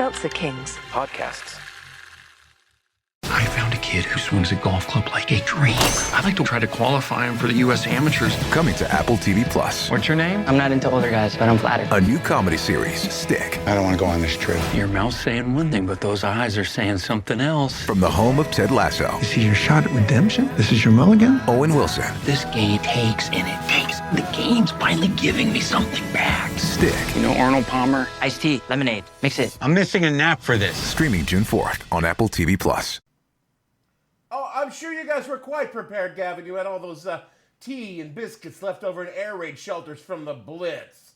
Seltzer Kings. Podcasts. I found a kid who swings a golf club like a dream. I'd like to try to qualify him for the U.S. Amateurs. Coming to Apple TV Plus. What's your name? I'm not into older guys, but I'm flattered. A new comedy series, Stick. I don't want to go on this trip. Your mouth's saying one thing, but those eyes are saying something else. From the home of Ted Lasso. This is your shot at redemption? This is your mulligan? Owen Wilson. This game takes and it takes. The game's finally giving me something back. Stick. You know Arnold Palmer? Iced tea, lemonade, mix it. I'm missing a nap for this. Streaming June 4th on Apple TV Plus. Oh, I'm sure you guys were quite prepared, Gavin. You had all those tea and biscuits left over in air raid shelters from the Blitz.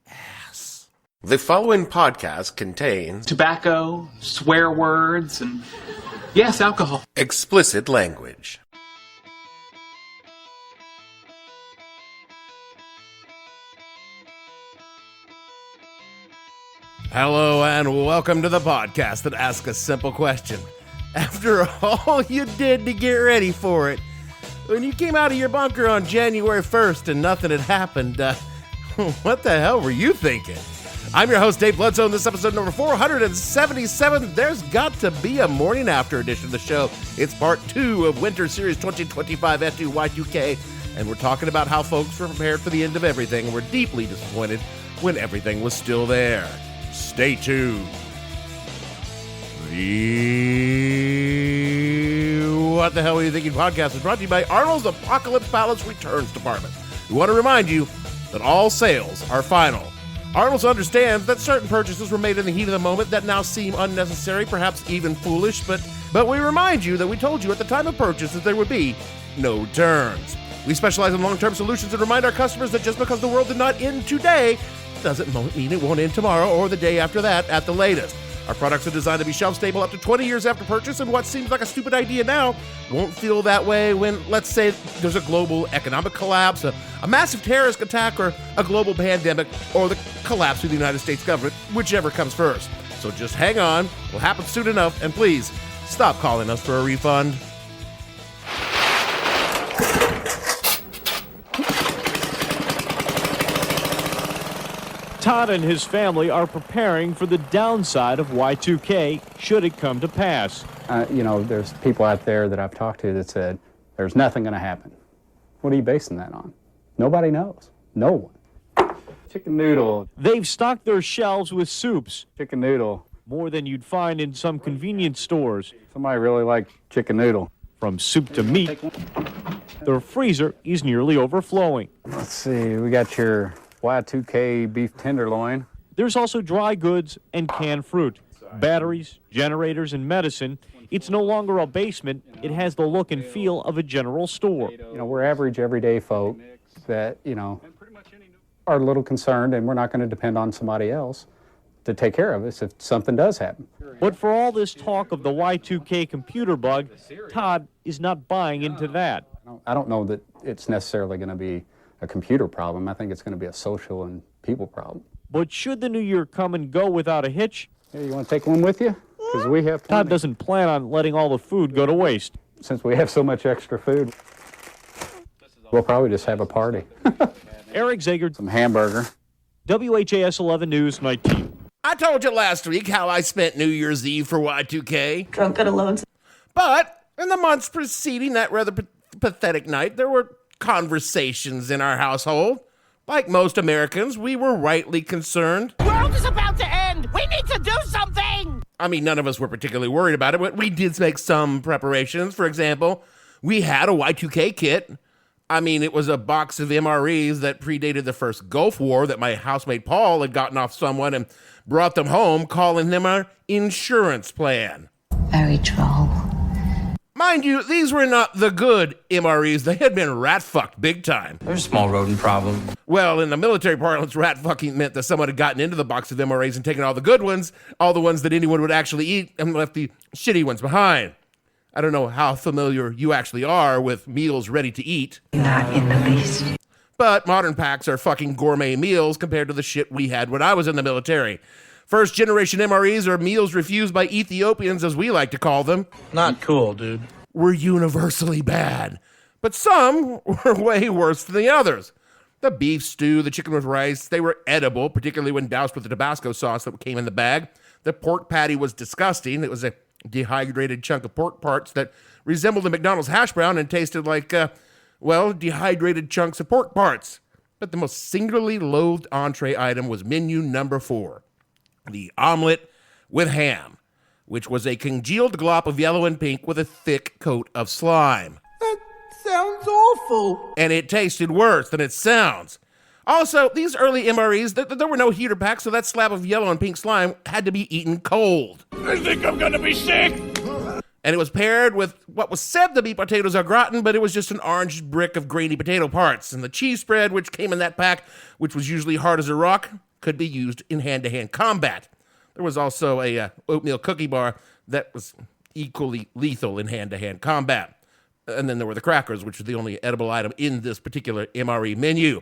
Ass. The following podcast contains tobacco, swear words, and yes, alcohol. Explicit language. Hello and welcome to the podcast that asks a simple question. After all you did to get ready for it, when you came out of your bunker on January 1st and nothing had happened, what the hell were you thinking? I'm your host, Dave Bledsoe, and this episode number 477. There's got to be a morning after edition of the show. It's part 2 of Winter Series 2025 F2 Y2k, and we're talking about how folks were prepared for the end of everything and were deeply disappointed when everything was still there. Stay tuned. The What the Hell Are You Thinking podcast is brought to you by Arnold's Apocalypse Palace Returns Department. We want to remind you that all sales are final. Arnold's understands that certain purchases were made in the heat of the moment that now seem unnecessary, perhaps even foolish, but we remind you that we told you at the time of purchase that there would be no returns. We specialize in long-term solutions and remind our customers that just because the world did not end today doesn't mean it won't end tomorrow or the day after that at the latest. Our products are designed to be shelf-stable up to 20 years after purchase, and what seems like a stupid idea now won't feel that way when, let's say, there's a global economic collapse, a massive terrorist attack, or a global pandemic, or the collapse of the United States government, whichever comes first. So just hang on, it'll happen soon enough, and please, stop calling us for a refund. Todd and his family are preparing for the downside of Y2K should it come to pass. There's people out there that I've talked to that said, there's nothing going to happen. What are you basing that on? Nobody knows. No one. Chicken noodle. They've stocked their shelves with soups. Chicken noodle. More than you'd find in some convenience stores. Somebody really likes chicken noodle. From soup to meat, their freezer is nearly overflowing. Let's see, we got your Y2K beef tenderloin. There's also dry goods and canned fruit, batteries, generators, and medicine. It's no longer a basement. It has the look and feel of a general store. We're average, everyday folk that, are a little concerned, and we're not going to depend on somebody else to take care of us if something does happen. But for all this talk of the Y2K computer bug, Todd is not buying into that. I don't know that it's necessarily going to be a computer problem. I think it's going to be a social and people problem. But should the new year come and go without a hitch? Hey, you want to take one with you? Because we have plenty. Todd doesn't plan on letting all the food go to waste. Since we have so much extra food, we'll probably just have a party. Eric Zager, some hamburger. WHAS 11 News 19. I told you last week how I spent New Year's Eve for Y2K. Drunk and alone. But in the months preceding that rather pathetic night, there were conversations in our household. Like most Americans, we were rightly concerned. The world is about to end! We need to do something! I mean, none of us were particularly worried about it, but we did make some preparations. For example, we had a Y2K kit. I mean, it was a box of MREs that predated the first Gulf War that my housemate Paul had gotten off someone and brought them home, calling them our insurance plan. Very droll. Mind you, these were not the good MREs. They had been rat-fucked big time. There's a small rodent problem. Well, in the military parlance, rat-fucking meant that someone had gotten into the box of MREs and taken all the good ones, all the ones that anyone would actually eat, and left the shitty ones behind. I don't know how familiar you actually are with meals ready to eat. Not in the least. But modern packs are fucking gourmet meals compared to the shit we had when I was in the military. First generation MREs, or meals refused by Ethiopians, as we like to call them. Not cool, dude. Were universally bad. But some were way worse than the others. The beef stew, the chicken with rice, they were edible, particularly when doused with the Tabasco sauce that came in the bag. The pork patty was disgusting. It was a dehydrated chunk of pork parts that resembled a McDonald's hash brown and tasted like, dehydrated chunks of pork parts. But the most singularly loathed entree item was menu number 4, the omelet with ham, which was a congealed glop of yellow and pink with a thick coat of slime. That sounds awful. And it tasted worse than it sounds. Also, these early MREs, there were no heater packs, so that slab of yellow and pink slime had to be eaten cold. I think I'm gonna be sick. And it was paired with what was said to be potatoes au gratin, but it was just an orange brick of grainy potato parts. And the cheese spread, which came in that pack, which was usually hard as a rock, could be used in hand-to-hand combat. There was also a oatmeal cookie bar that was equally lethal in hand-to-hand combat. And then there were the crackers, which was the only edible item in this particular MRE menu.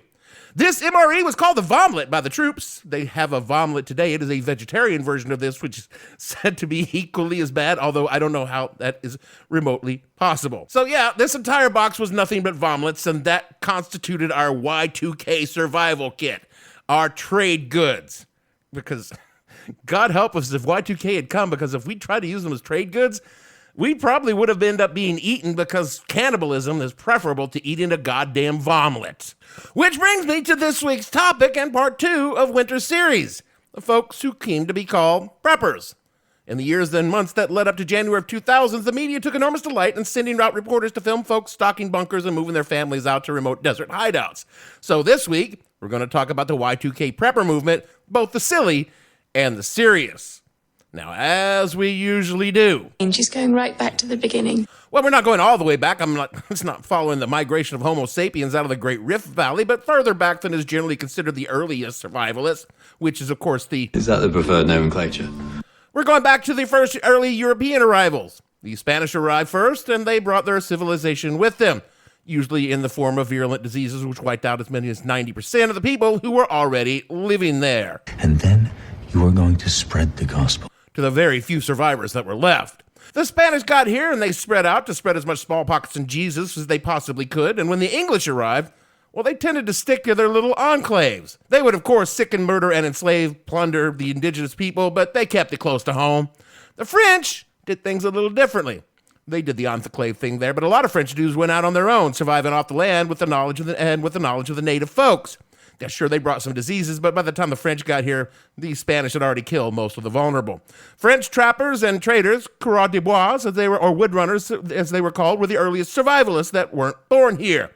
This MRE was called the Vomlet by the troops. They have a Vomlet today. It is a vegetarian version of this, which is said to be equally as bad, although I don't know how that is remotely possible. So yeah, this entire box was nothing but Vomlets, and that constituted our Y2k survival kit, our trade goods. Because God help us if Y2k had come, because if we tried to use them as trade goods, we probably would have ended up being eaten, because cannibalism is preferable to eating a goddamn vomlet. Which brings me to this week's topic and part 2 of Winter Series, the folks who came to be called preppers. In the years and months that led up to January of 2000, the media took enormous delight in sending out reporters to film folks stocking bunkers and moving their families out to remote desert hideouts. So this week, we're going to talk about the Y2k Prepper Movement, both the silly and the serious. Now, as we usually do. And just going right back to the beginning. Well, we're not going all the way back. It's not following the migration of Homo sapiens out of the Great Rift Valley, but further back than is generally considered the earliest survivalists, which is, of course, Is that the preferred nomenclature? We're going back to the first early European arrivals. The Spanish arrived first, and they brought their civilization with them, usually in the form of virulent diseases, which wiped out as many as 90% of the people who were already living there. And then you are going to spread the gospel to the very few survivors that were left. The Spanish got here and they spread out to spread as much smallpox and Jesus as they possibly could, and when the English arrived, well, they tended to stick to their little enclaves. They would, of course, sicken, murder, and enslave, plunder the indigenous people, but they kept it close to home. The French did things a little differently. They did the enclave thing there, but a lot of French dudes went out on their own, surviving off the land with the knowledge of the native folks. Yeah, sure, they brought some diseases, but by the time the French got here, the Spanish had already killed most of the vulnerable. French trappers and traders, coureurs de bois, as they were, or woodrunners, as they were called, were the earliest survivalists that weren't born here.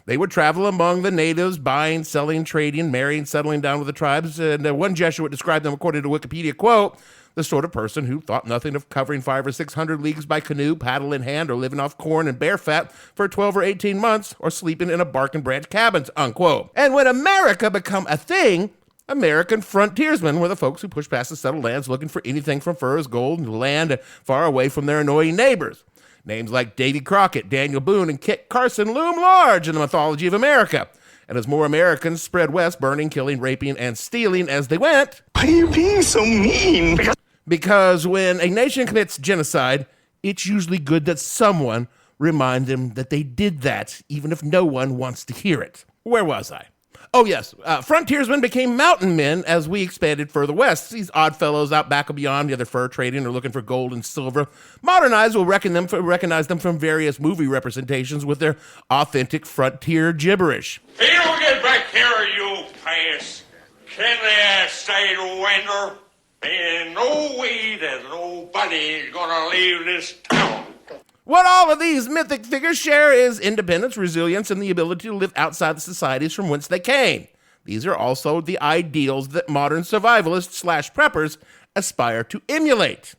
They would travel among the natives, buying, selling, trading, marrying, settling down with the tribes, and one Jesuit described them, according to Wikipedia, quote, the sort of person who thought nothing of covering 500 or 600 leagues by canoe, paddle in hand, or living off corn and bear fat for 12 or 18 months, or sleeping in a bark and branch cabins, unquote. And when America became a thing, American frontiersmen were the folks who pushed past the settled lands looking for anything from furs, gold, and land far away from their annoying neighbors. Names like Davy Crockett, Daniel Boone, and Kit Carson loom large in the mythology of America. And as more Americans spread west, burning, killing, raping, and stealing as they went... Why are you being so mean? Because when a nation commits genocide, it's usually good that someone remind them that they did that, even if no one wants to hear it. Where was I? Oh, yes. Frontiersmen became mountain men as we expanded further west. These odd fellows out back and beyond, either fur trading or looking for gold and silver. Modernized will recognize them from various movie representations with their authentic frontier gibberish. If you don't get back here, you'll pass. Can they stay to winter? Ain't no way that nobody's gonna leave this town. What all of these mythic figures share is independence, resilience, and the ability to live outside the societies from whence they came. These are also the ideals that modern survivalists / preppers aspire to emulate.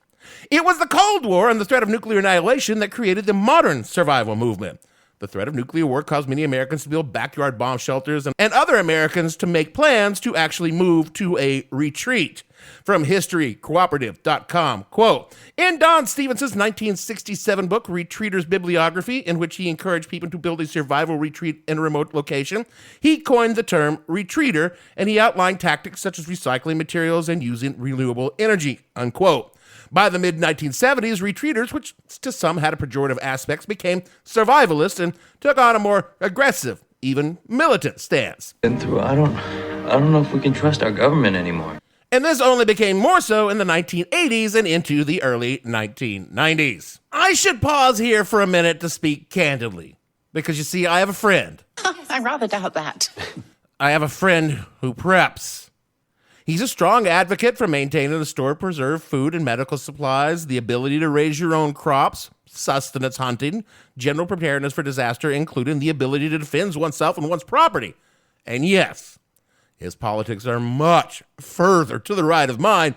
It was the Cold War and the threat of nuclear annihilation that created the modern survival movement. The threat of nuclear war caused many Americans to build backyard bomb shelters and other Americans to make plans to actually move to a retreat. From historycooperative.com, quote, in Don Stevenson's 1967 book, Retreater's Bibliography, in which he encouraged people to build a survival retreat in a remote location, he coined the term retreater, and he outlined tactics such as recycling materials and using renewable energy, unquote. By the mid-1970s, retreaters, which to some had a pejorative aspects, became survivalists and took on a more aggressive even militant stance. I don't know if we can trust our government anymore. And this only became more so in the 1980s and into the early 1990s. I should pause here for a minute to speak candidly, because you see, I have a friend. I rather doubt that. I have a friend who preps. He's a strong advocate for maintaining a store of preserved food and medical supplies, the ability to raise your own crops, sustenance hunting, general preparedness for disaster, including the ability to defend oneself and one's property. And yes, his politics are much further to the right of mine,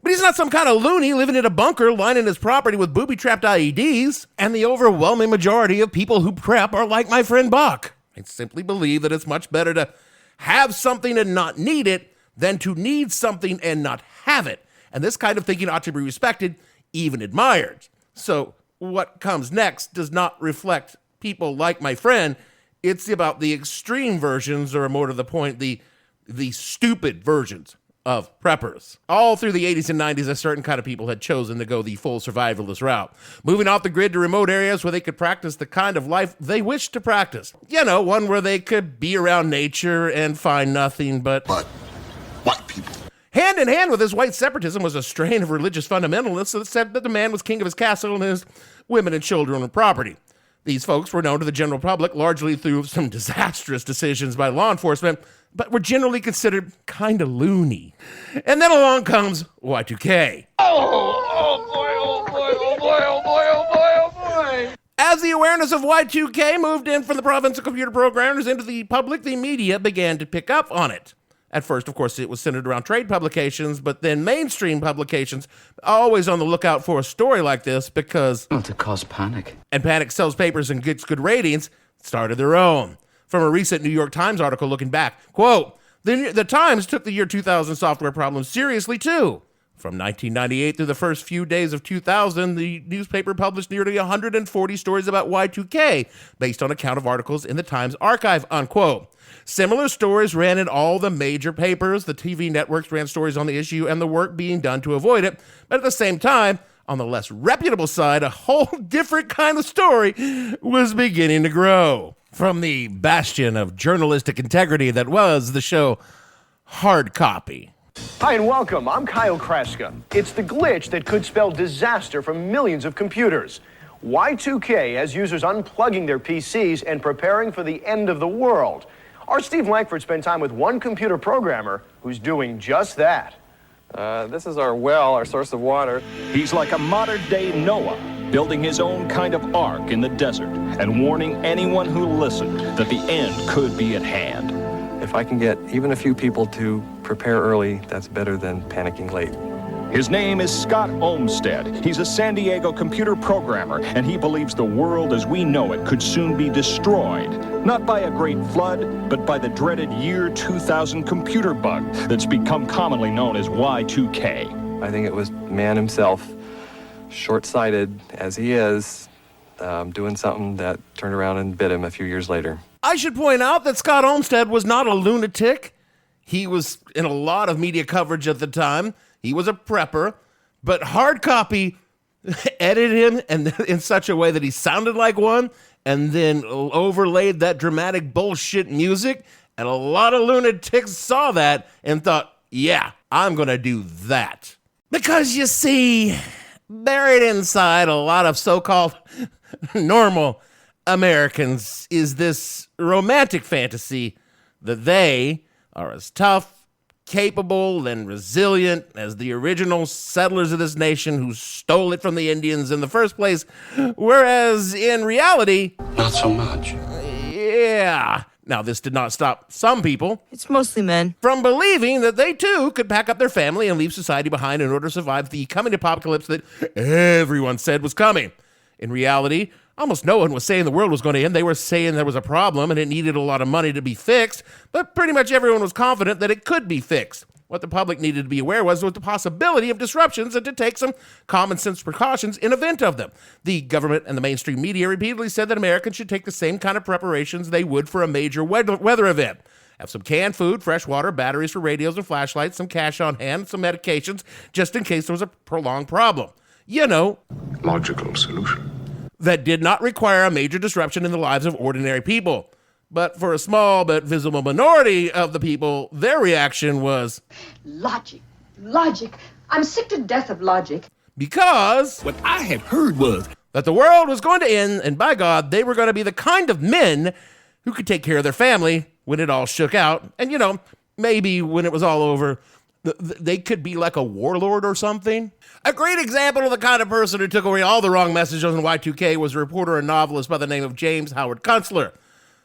but he's not some kind of loony living in a bunker lining his property with booby-trapped IEDs, and the overwhelming majority of people who prep are like my friend Buck. I simply believe that it's much better to have something and not need it than to need something and not have it. And this kind of thinking ought to be respected, even admired. So what comes next does not reflect people like my friend. It's about the extreme versions, or more to the point, the stupid versions of preppers. All through the 80s and 90s, a certain kind of people had chosen to go the full survivalist route, moving off the grid to remote areas where they could practice the kind of life they wished to practice. You know, one where they could be around nature and find nothing but white people. Hand in hand with this white separatism was a strain of religious fundamentalists that said that the man was king of his castle and his women and children were property. These folks were known to the general public largely through some disastrous decisions by law enforcement, but were generally considered kind of loony. And then along comes Y2k. Oh boy, oh boy, oh boy, oh boy, oh boy, oh boy. As the awareness of Y2k moved in from the province of computer programmers into the public, the media began to pick up on it. At first, of course, it was centered around trade publications, but then mainstream publications, always on the lookout for a story like this because... to cause panic. And panic sells papers and gets good ratings, started their own. From a recent New York Times article looking back, quote, the Times took the year 2000 software problems seriously, too. From 1998 through the first few days of 2000, the newspaper published nearly 140 stories about Y2K, based on a count of articles in the Times archive, unquote. Similar stories ran in all the major papers. The TV networks ran stories on the issue and the work being done to avoid it. But at the same time, on the less reputable side, a whole different kind of story was beginning to grow. From the bastion of journalistic integrity that was the show Hard Copy. Hi and welcome. I'm Kyle Kraska. It's the glitch that could spell disaster for millions of computers. Y2K has users unplugging their PCs and preparing for the end of the world. Our Steve Langford spent time with one computer programmer who's doing just that. This is our well, our source of water. He's like a modern-day Noah, building his own kind of ark in the desert and warning anyone who listened that the end could be at hand. If I can get even a few people to prepare early, that's better than panicking late. His name is Scott Olmsted. He's a San Diego computer programmer, and he believes the world as we know it could soon be destroyed. Not by a great flood, but by the dreaded year 2000 computer bug that's become commonly known as Y2K. I think it was man himself, short-sighted as he is, doing something that turned around and bit him a few years later. I should point out that Scott Olmsted was not a lunatic. He was in a lot of media coverage at the time. He was a prepper, but Hard Copy edited him and in such a way that he sounded like one, and then overlaid that dramatic bullshit music, and a lot of lunatics saw that and thought, yeah, I'm going to do that. Because you see, buried inside a lot of so-called normal Americans is this romantic fantasy that they are as tough, capable, and resilient as the original settlers of this nation who stole it from the Indians in the first place, whereas in reality... Not so much. Yeah. Now, this did not stop some people... It's mostly men. ...from believing that they, too, could pack up their family and leave society behind in order to survive the coming apocalypse that everyone said was coming. In reality... almost no one was saying the world was going to end. They were saying there was a problem and it needed a lot of money to be fixed, but pretty much everyone was confident that it could be fixed. What the public needed to be aware was the possibility of disruptions and to take some common sense precautions in event of them. The government and the mainstream media repeatedly said that Americans should take the same kind of preparations they would for a major weather event. Have some canned food, fresh water, batteries for radios and flashlights, some cash on hand, some medications, just in case there was a prolonged problem. You know. Logical solution. That did not require a major disruption in the lives of ordinary people. But for a small but visible minority of the people, their reaction was, logic. I'm sick to death of logic. Because what I had heard was that the world was going to end, and by God, they were going to be the kind of men who could take care of their family when it all shook out. And, you know, maybe when it was all over, they could be like a warlord or something. A great example of the kind of person who took away all the wrong messages on Y2K was a reporter and novelist by the name of James Howard Kunstler.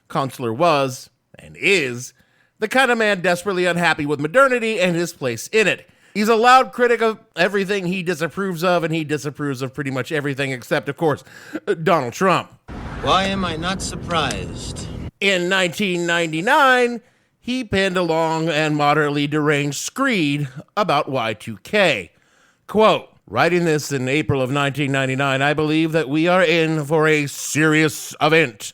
Kunstler was, and is, the kind of man desperately unhappy with modernity and his place in it. He's a loud critic of everything he disapproves of, and he disapproves of pretty much everything except, of course, Donald Trump. Why am I not surprised? In 1999, he penned a long and moderately deranged screed about Y2K. Quote, writing this in April of 1999, I believe that we are in for a serious event.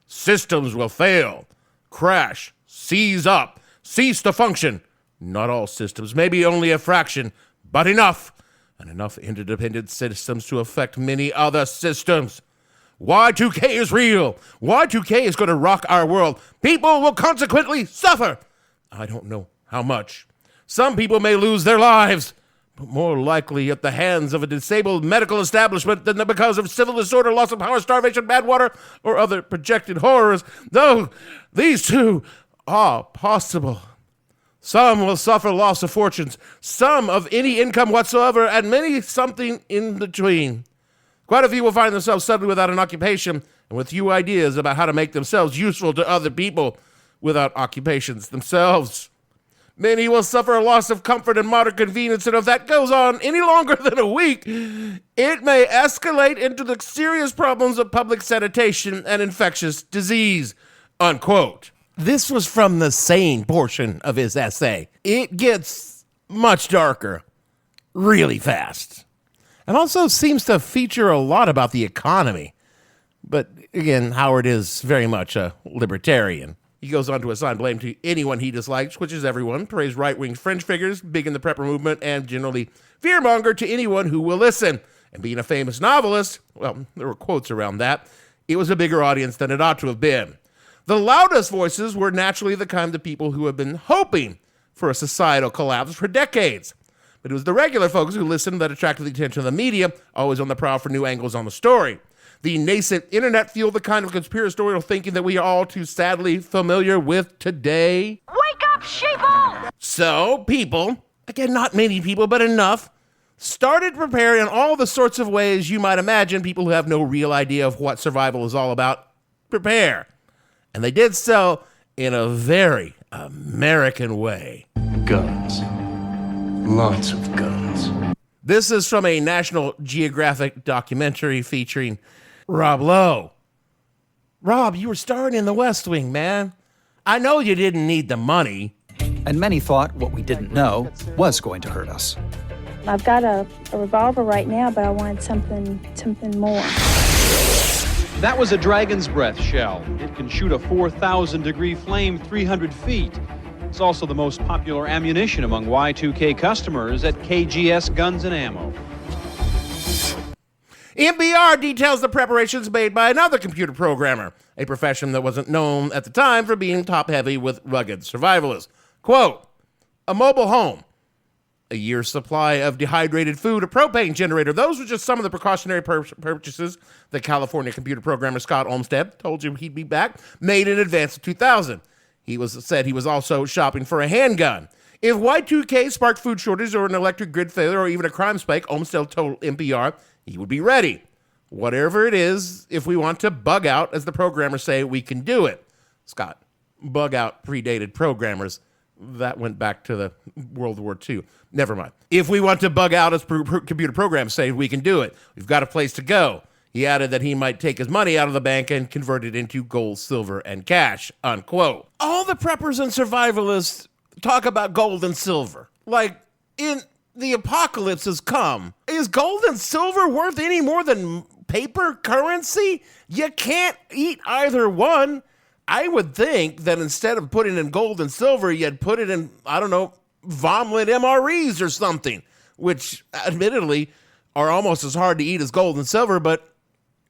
Systems will fail, crash, seize up, cease to function. Not all systems, maybe only a fraction, but enough, and enough interdependent systems to affect many other systems. Y2K is real. Y2K is going to rock our world. People will consequently suffer. I don't know how much. Some people may lose their lives, but more likely at the hands of a disabled medical establishment than because of civil disorder, loss of power, starvation, bad water, or other projected horrors. Though these two are possible. Some will suffer loss of fortunes, some of any income whatsoever, and many something in between. Quite a few will find themselves suddenly without an occupation and with few ideas about how to make themselves useful to other people without occupations themselves. Many will suffer a loss of comfort and modern convenience, and if that goes on any longer than a week, it may escalate into the serious problems of public sanitation and infectious disease, unquote. This was from the sane portion of his essay. It gets much darker really fast. And also seems to feature a lot about the economy. But again, Howard is very much a libertarian. He goes on to assign blame to anyone he dislikes, which is everyone, praise right-wing fringe figures, big in the prepper movement, and generally fearmonger to anyone who will listen. And being a famous novelist, well, there were quotes around that, it was a bigger audience than it ought to have been. The loudest voices were naturally the kind of people who have been hoping for a societal collapse for decades. But it was the regular folks who listened that attracted the attention of the media, always on the prowl for new angles on the story. The nascent internet fueled the kind of conspiratorial thinking that we are all too sadly familiar with today. Wake up, sheeple! So people, again, not many people, but enough, started preparing in all the sorts of ways you might imagine people who have no real idea of what survival is all about prepare. And they did so in a very American way. guns. Lots of guns. This is from a National Geographic documentary featuring Rob Lowe. Rob, you were starring in The West Wing, man. I know you didn't need the money. And many thought what we didn't know was going to hurt us. I've got a revolver right now, but I wanted something more. That was a Dragon's Breath shell. It can shoot a 4,000-degree flame 300 feet. It's also the most popular ammunition among Y2k customers at KGS Guns and Ammo. NPR details the preparations made by another computer programmer, a profession that wasn't known at the time for being top-heavy with rugged survivalists. Quote, a mobile home, a year's supply of dehydrated food, a propane generator. Those were just some of the precautionary purchases that California computer programmer Scott Olmsted told you he'd be back, made in advance of 2000. He said he was also shopping for a handgun. If Y2K sparked food shortages or an electric grid failure or even a crime spike, Olmsted told NPR he would be ready. Whatever it is, if we want to bug out, as the programmers say, we can do it. Scott, bug out predated programmers. That went back to the World War II. Never mind. If we want to bug out, as computer programs say, we can do it. We've got a place to go. He added that he might take his money out of the bank and convert it into gold, silver, and cash, unquote. All the preppers and survivalists talk about gold and silver. Like, in the apocalypse has come. Is gold and silver worth any more than paper currency? You can't eat either one. I would think that instead of putting in gold and silver, you'd put it in, I don't know, Vomlet MREs or something, which admittedly are almost as hard to eat as gold and silver, but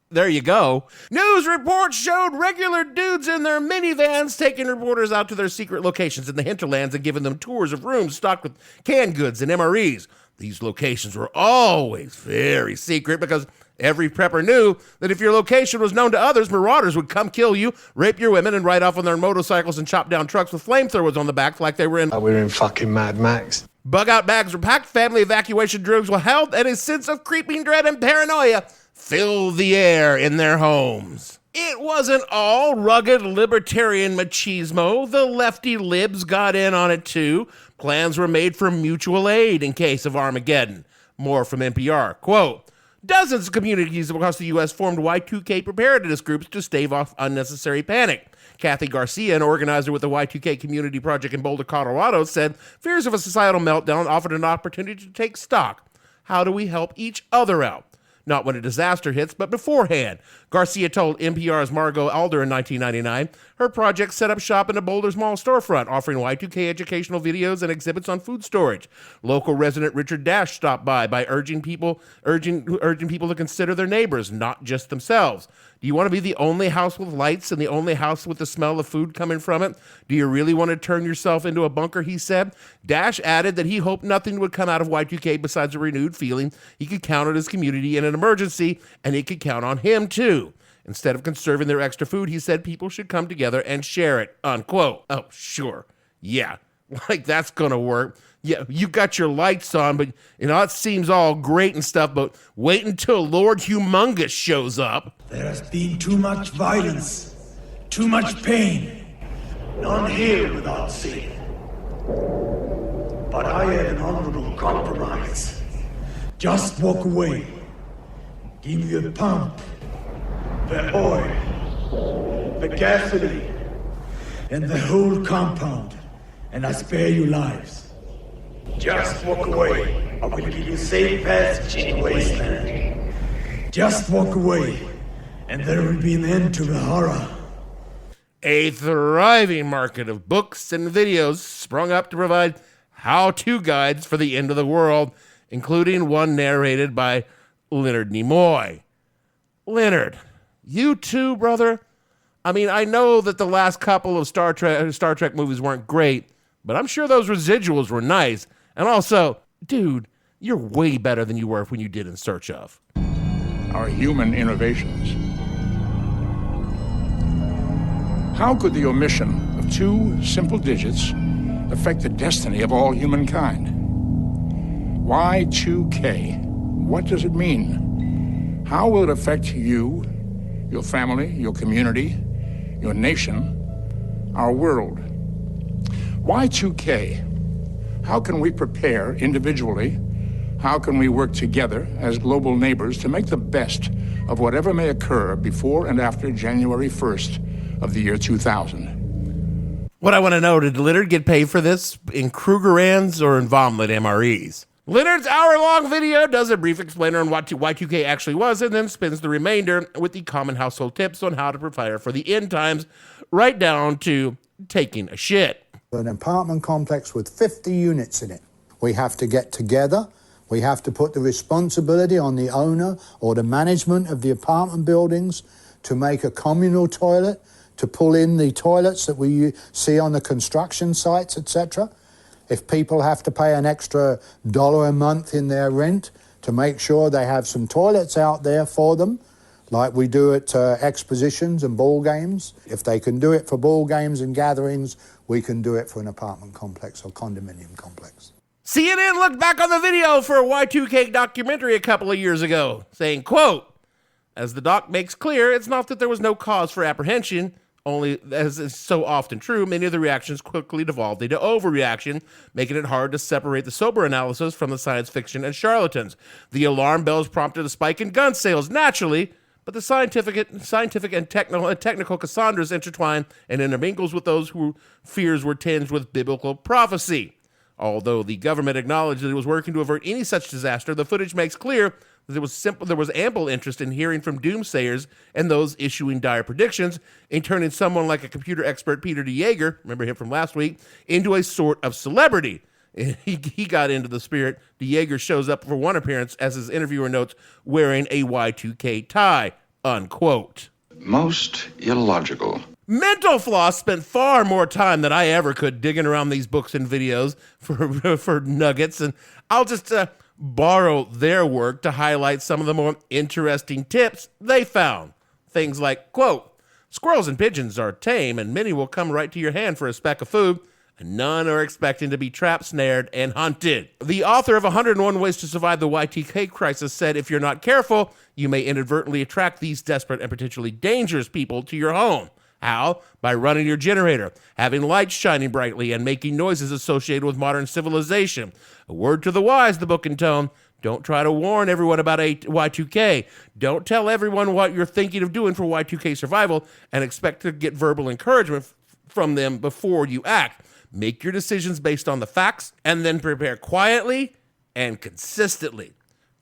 There you go. News reports showed regular dudes in their minivans taking reporters out to their secret locations in the hinterlands and giving them tours of rooms stocked with canned goods and MREs. These locations were always very secret because every prepper knew that if your location was known to others, marauders would come kill you, rape your women, and ride off on their motorcycles and chop down trucks with flamethrowers on the back like they were in... we're in fucking Mad Max. Bug-out bags were packed, family evacuation drills were held, and a sense of creeping dread and paranoia filled the air in their homes. It wasn't all rugged libertarian machismo. The lefty libs got in on it too. Plans were made for mutual aid in case of Armageddon. More from NPR. Quote, dozens of communities across the U.S. formed Y2k preparedness groups to stave off unnecessary panic. Kathy Garcia, an organizer with the Y2k Community Project in Boulder, Colorado, said fears of a societal meltdown offered an opportunity to take stock. How do we help each other out? Not when a disaster hits, but beforehand. Garcia told NPR's Margot Alder in 1999 her project set up shop in a Boulder Mall storefront, offering Y2K educational videos and exhibits on food storage. Local resident Richard Dash stopped by urging people to consider their neighbors, not just themselves. Do you want to be the only house with lights and the only house with the smell of food coming from it? Do you really want to turn yourself into a bunker, he said? Dash added that he hoped nothing would come out of Y2K besides a renewed feeling he could count on his community in an emergency, and he could count on him too. Instead of conserving their extra food, he said people should come together and share it, unquote. Oh, sure. Yeah, like that's going to work. Yeah, you got your lights on, but it seems all great and stuff, but wait until Lord Humongous shows up. There has been too much violence, too much pain. None here without sin. But I have an honorable compromise. Just walk away. Give me the pump, the oil, the gasoline, and the whole compound, and I spare you lives. Just walk away. I will give you safe passage in the wasteland. Just walk away, and there will be an end to the horror. A thriving market of books and videos sprung up to provide how-to guides for the end of the world, including one narrated by Leonard Nimoy. Leonard, you too, brother? I mean, I know that the last couple of Star Trek movies weren't great, but I'm sure those residuals were nice. And also, dude, you're way better than you were when you did In Search Of. Our human innovations. How could the omission of 2 simple digits affect the destiny of all humankind? Y2K, what does it mean? How will it affect you, your family, your community, your nation, our world? Y2K. How can we prepare individually? How can we work together as global neighbors to make the best of whatever may occur before and after January 1st of the year 2000? What I want to know, did Leonard get paid for this in Krugerrands or in Vomit MREs? Leonard's hour-long video does a brief explainer on what Y2K actually was and then spins the remainder with the common household tips on how to prepare for the end times, right down to taking a shit. An apartment complex with 50 units in it. We have to get together. We have to put the responsibility on the owner or the management of the apartment buildings to make a communal toilet, to pull in the toilets that we see on the construction sites, etc. If people have to pay an extra $1 a month in their rent to make sure they have some toilets out there for them, like we do at expositions and ball games. If they can do it for ball games and gatherings, we can do it for an apartment complex or condominium complex. CNN looked back on the video for a Y2K documentary a couple of years ago, saying, quote, as the doc makes clear, it's not that there was no cause for apprehension, only, as is so often true, many of the reactions quickly devolved into overreaction, making it hard to separate the sober analysis from the science fiction and charlatans. The alarm bells prompted a spike in gun sales, naturally, but the scientific and technical Cassandras intertwine and intermingles with those whose fears were tinged with biblical prophecy. Although the government acknowledged that it was working to avert any such disaster, the footage makes clear that there was ample interest in hearing from doomsayers and those issuing dire predictions, in turning someone like a computer expert Peter DeYager, remember him from last week, into a sort of celebrity. He got into the spirit. DeYager shows up for one appearance, as his interviewer notes, wearing a Y2K tie. unquote. Most illogical. Mental Floss spent far more time than I ever could digging around these books and videos for nuggets, and I'll just borrow their work to highlight some of the more interesting tips they found. Things like, quote, squirrels and pigeons are tame, and many will come right to your hand for a speck of food, and none are expecting to be trapped, snared, and hunted. The author of 101 Ways to Survive the Y2k Crisis said, if you're not careful, you may inadvertently attract these desperate and potentially dangerous people to your home. How? By running your generator, having lights shining brightly, and making noises associated with modern civilization. A word to the wise, the book intoned. Don't try to warn everyone about Y2K. Don't tell everyone what you're thinking of doing for Y2K survival and expect to get verbal encouragement from them before you act. Make your decisions based on the facts and then prepare quietly and consistently.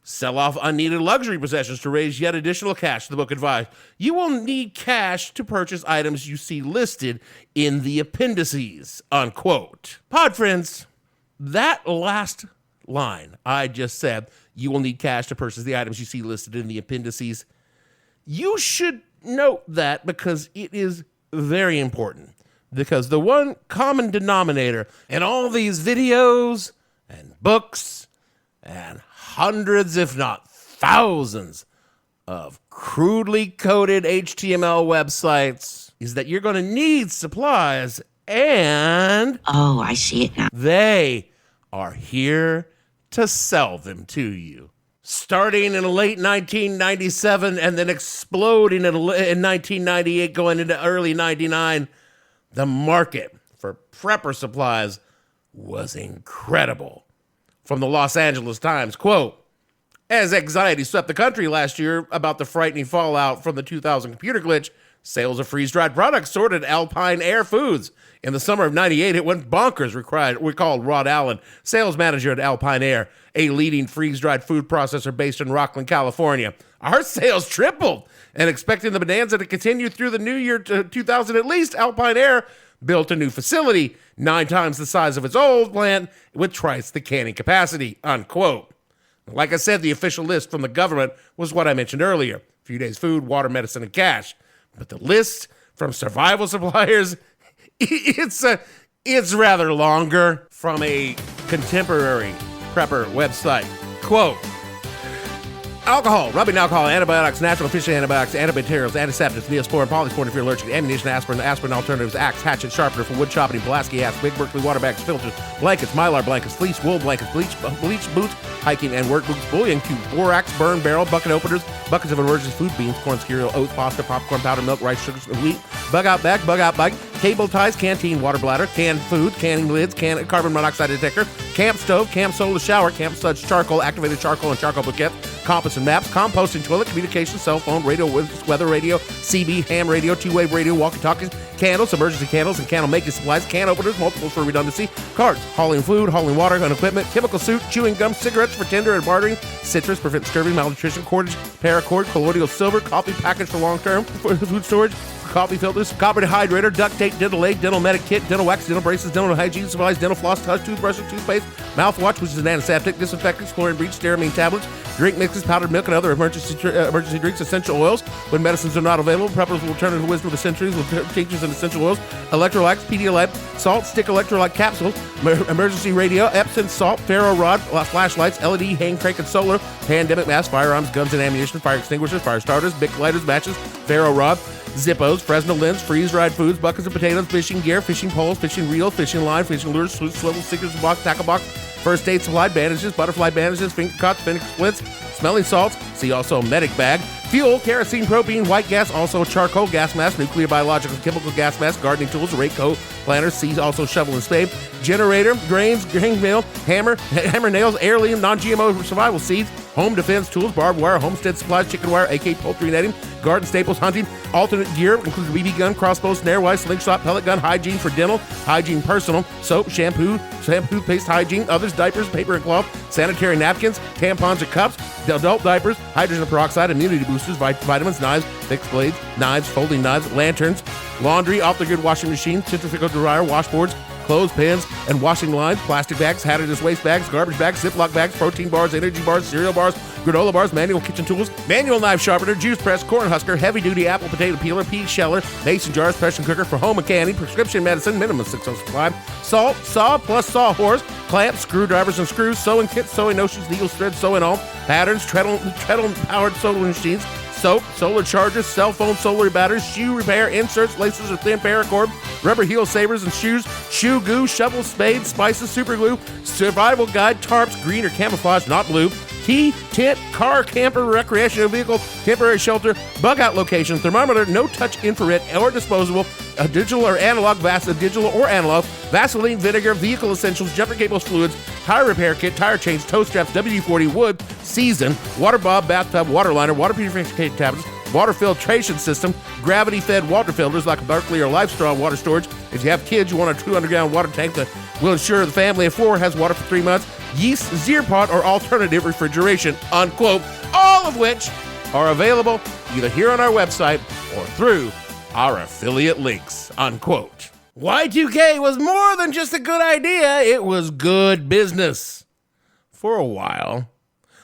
Sell off unneeded luxury possessions to raise yet additional cash, the book advised. You will need cash to purchase items you see listed in the appendices, unquote. Pod friends, that last line I just said, you will need cash to purchase the items you see listed in the appendices. You should note that because it is very important. Because the one common denominator in all these videos and books and hundreds, if not thousands, of crudely coded HTML websites is that you're going to need supplies, and Oh, I see it now. they are here to sell them to you. Starting in late 1997 and then exploding in 1998, going into early 99, the market for prepper supplies was incredible. From the Los Angeles Times, quote, as anxiety swept the country last year about the frightening fallout from the 2000 computer glitch, sales of freeze-dried products soared at Alpine Air Foods. In the summer of 98, it went bonkers, recalled Rod Allen, sales manager at Alpine Air, a leading freeze-dried food processor based in Rockland, California. Our sales tripled, and expecting the bonanza to continue through the new year 2000 at least, Alpine Air built a new facility, 9 times the size of its old plant, with twice the canning capacity, unquote. Like I said, the official list from the government was what I mentioned earlier, a few days food, water, medicine, and cash. But the list from survival suppliers, it's rather longer. From a contemporary prepper website. Quote, alcohol, rubbing alcohol, antibiotics, natural fish antibiotics, antibacterials, antiseptics, neosporin, polysporin if you're allergic, ammunition, aspirin alternatives, axe, hatchet, sharpener for wood chopping, Pulaski hats, Big Berkeley water bags, filters, blankets, Mylar blankets, fleece, wool blankets, bleach boots, hiking and work boots, bullion cube, borax, burn barrel, bucket openers, buckets of emergency food, beans, corn, cereal, oats, pasta, popcorn, powder, milk, rice, sugars, wheat, bug out bag, cable ties, canteen, water bladder, canned food, canning lids, carbon monoxide detector, camp stove, camp soda shower, camp suds, charcoal, activated charcoal and charcoal briquette, compass and maps, composting toilet, communication, cell phone, radio, weather radio, CB, ham radio, two-way radio, walkie-talkies, candles, emergency candles, and candle making supplies, can openers, multiples for redundancy, carts, hauling food, hauling water and equipment, chemical suit, chewing gum, cigarettes for tender and bartering, citrus, prevent scurvy, malnutrition, cordage, paracord, colloidal silver, coffee package for long-term food storage, coffee filters, copper dehydrator, duct tape, dental aid, dental medic kit, dental wax, dental braces, dental hygiene supplies, dental floss, toothbrushes, toothpaste, mouthwash, which is an antiseptic, disinfectants, chlorine bleach, stearamine tablets, drink mixes, powdered milk, and other emergency drinks, essential oils. When medicines are not available, preppers will turn to the wisdom of the centuries with tinctures and essential oils, electrolytes, Pedialyte, salt, stick electrolyte capsules, emergency radio, Epsom salt, ferro rod, flashlights, LED, hand crank, and solar, pandemic masks, firearms, guns and ammunition, fire extinguishers, fire starters, Bic lighters, matches, ferro rod, Zippos, Fresno lens, freeze-dried foods, buckets of potatoes, fishing gear, fishing poles, fishing reels, fishing line, fishing lures, swivel, stickers, box, tackle box, first aid supply, bandages, butterfly bandages, finger cuts, finger splits, smelling salts, see also medic bag, fuel, kerosene, propane, white gas, also charcoal, gas mask, nuclear, biological, chemical gas mask, gardening tools, rake, hoe, planter, see also shovel and spade, generator, grains, grain mill, hammer nails, heirloom, non-GMO survival seeds, home defense tools, barbed wire, homestead supplies, chicken wire, AK poultry netting, garden staples, hunting, alternate gear, includes BB gun, crossbow, snare wise, slingshot, pellet gun, hygiene for dental, hygiene personal, soap, shampoo, paste, hygiene, others, diapers, paper and cloth, sanitary napkins, tampons and cups, adult diapers, hydrogen peroxide, immunity boosters, vitamins, knives, fixed blades, knives, folding knives, lanterns, laundry, off-the-grid washing machine, centrifugal dryer, washboards, clothespins and washing lines, plastic bags, hazardous waste bags, garbage bags, Ziploc bags, protein bars, energy bars, cereal bars, granola bars, manual kitchen tools, manual knife sharpener, juice press, corn husker, heavy-duty apple potato peeler, pea sheller, mason jars, pressure cooker for home and canning, prescription medicine, minimum 6 ounce supply, salt, saw plus sawhorse, clamps, screwdrivers and screws, sewing kits, sewing notions, needles, threads, sewing all, patterns, treadle-powered sewing machines, soap, solar chargers, cell phone solar batteries, shoe repair, inserts, laces or thin paracord, rubber heel savers and shoes, shoe goo, shovel, spades, spices, super glue, survival guide, tarps, green or camouflage, not blue, key, tent, car, camper, recreational vehicle, temporary shelter, bug out location, thermometer, no touch infrared or disposable, a digital or analog, Vaseline, vinegar, vehicle essentials, jumper cables, fluids, tire repair kit, tire chains, toe straps, WD-40, wood, season, water bob, bathtub, water liner, water purification tablets, water filtration system, gravity-fed water filters like a Berkeley or Lifestraw water storage. If you have kids, you want a 200-gallon water tank that will ensure the family of 4 has water for 3 months. Yeast, Zearpot, or alternative refrigeration, unquote, all of which are available either here on our website or through our affiliate links, unquote. Y2K was more than just a good idea, it was good business. For a while.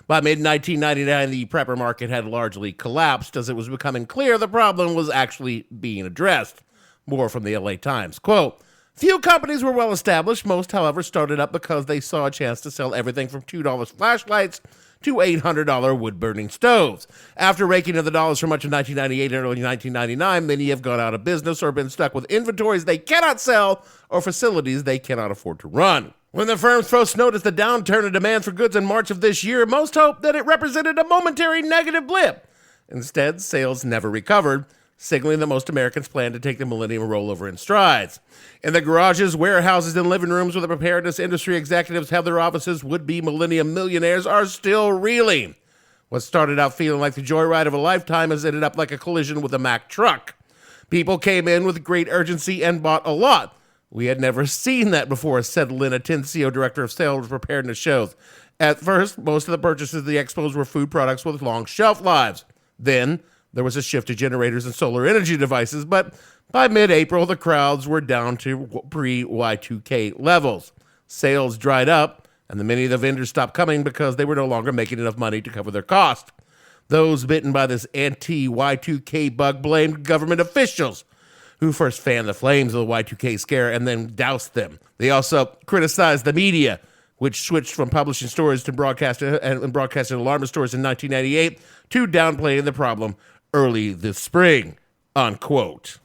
By mid-1999, the prepper market had largely collapsed as it was becoming clear the problem was actually being addressed. More from the LA Times. Quote, few companies were well established. Most, however, started up because they saw a chance to sell everything from $2 flashlights to $800 wood-burning stoves. After raking in the dollars for much of 1998 and early 1999, many have gone out of business or been stuck with inventories they cannot sell or facilities they cannot afford to run. When the firms first noticed the downturn in demand for goods in March of this year, most hoped that it represented a momentary negative blip. Instead, sales never recovered, signaling that most Americans plan to take the millennium rollover in strides. In the garages, warehouses, and living rooms where the preparedness industry executives have their offices, would-be millennium millionaires are still reeling. What started out feeling like the joyride of a lifetime has ended up like a collision with a Mack truck. People came in with great urgency and bought a lot. We had never seen that before, said Lynn Atencio, director of sales preparedness shows. At first, most of the purchases of the expos were food products with long shelf lives. Then, there was a shift to generators and solar energy devices, but by mid-April, the crowds were down to pre-Y2K levels. Sales dried up, and many of the vendors stopped coming because they were no longer making enough money to cover their cost. Those bitten by this anti-Y2K bug blamed government officials, who first fanned the flames of the Y2K scare and then doused them. They also criticized the media, which switched from publishing stories to broadcasting alarmist stories in 1998 to downplaying the problem early this spring, unquote.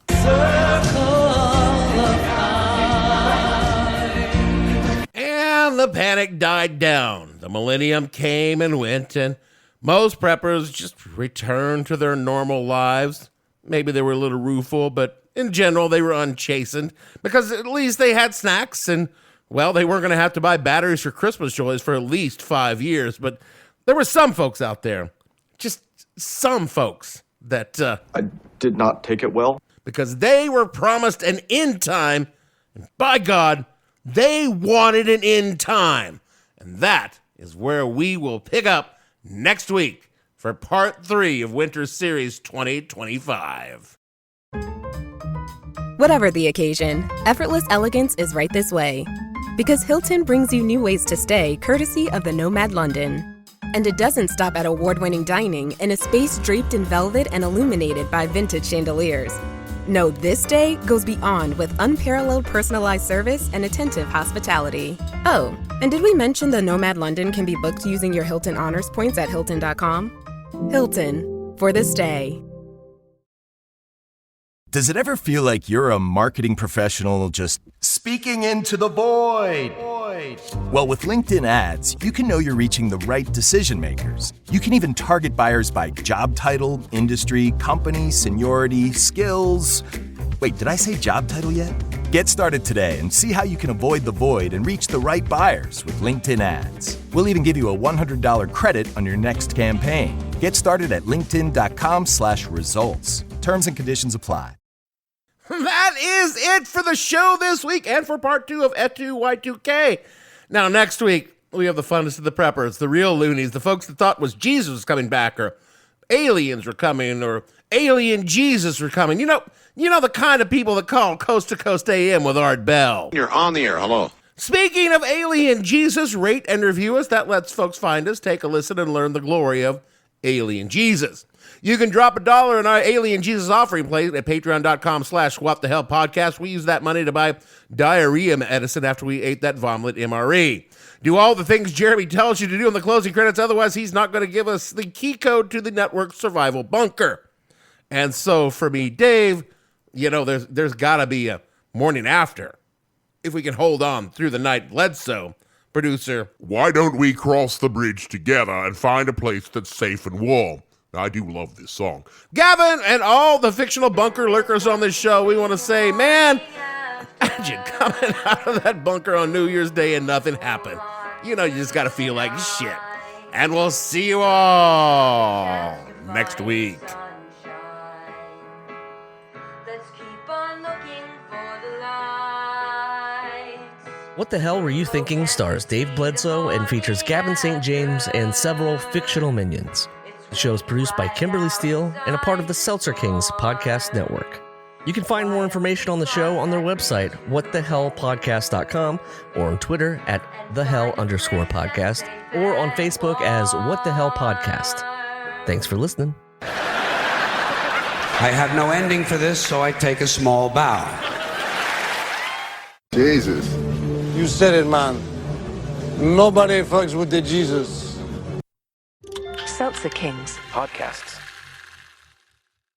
And the panic died down. The millennium came and went, and most preppers just returned to their normal lives. Maybe they were a little rueful, but in general, they were unchastened because at least they had snacks and, well, they weren't going to have to buy batteries for Christmas joys for at least 5 years. But there were some folks out there, just some folks, that I did not take it well. Because they were promised an end time, and by God, they wanted an end time. And that is where we will pick up next week for part 3 of Winter Series 2025. Whatever the occasion, effortless elegance is right this way. Because Hilton brings you new ways to stay courtesy of the Nomad London. And it doesn't stop at award-winning dining in a space draped in velvet and illuminated by vintage chandeliers. No, this day goes beyond with unparalleled personalized service and attentive hospitality. Oh, and did we mention the Nomad London can be booked using your Hilton Honors points at Hilton.com? Hilton, for this day. Does it ever feel like you're a marketing professional just speaking into the void? Well, with LinkedIn ads, you can know you're reaching the right decision makers. You can even target buyers by job title, industry, company, seniority, skills. Wait, did I say job title yet? Get started today and see how you can avoid the void and reach the right buyers with LinkedIn ads. We'll even give you a $100 credit on your next campaign. Get started at linkedin.com/results. Terms and conditions apply. That is it for the show this week and for part 2 of Etu Y2K. Now, next week, we have the funnest of the preppers, the real loonies, the folks that thought was Jesus was coming back, or aliens were coming, or Alien Jesus are coming. You know the kind of people that call Coast to Coast AM with Art Bell. You're on the air. Hello. Speaking of Alien Jesus, rate and review us. That lets folks find us, take a listen, and learn the glory of Alien Jesus. You can drop $1 in our Alien Jesus offering plate at patreon.com/whatthehellpodcast. We use that money to buy diarrhea medicine after we ate that vomit MRE. Do all the things Jeremy tells you to do in the closing credits, otherwise he's not going to give us the key code to the network's survival bunker. And so for me, Dave, there's got to be a morning after. If we can hold on through the night, Bledsoe, producer. Why don't we cross the bridge together and find a place that's safe and warm? I do love this song. Gavin and all the fictional bunker lurkers on this show, we want to say, man, imagine coming out of that bunker on New Year's Day and nothing happened. You just got to feel like shit. And we'll see you all next week. What the Hell Were You Thinking stars Dave Bledsoe and features Gavin St. James and several fictional minions. The show is produced by Kimberly Steele and a part of the Seltzer Kings podcast network. You can find more information on the show on their website, whatthehellpodcast.com, or on Twitter at @thehell_podcast, or on Facebook as What the Hell Podcast. Thanks for listening. I have no ending for this, so I take a small bow. Jesus. You said it, man. Nobody fucks with the Jesus. Seltzer Kings Podcasts.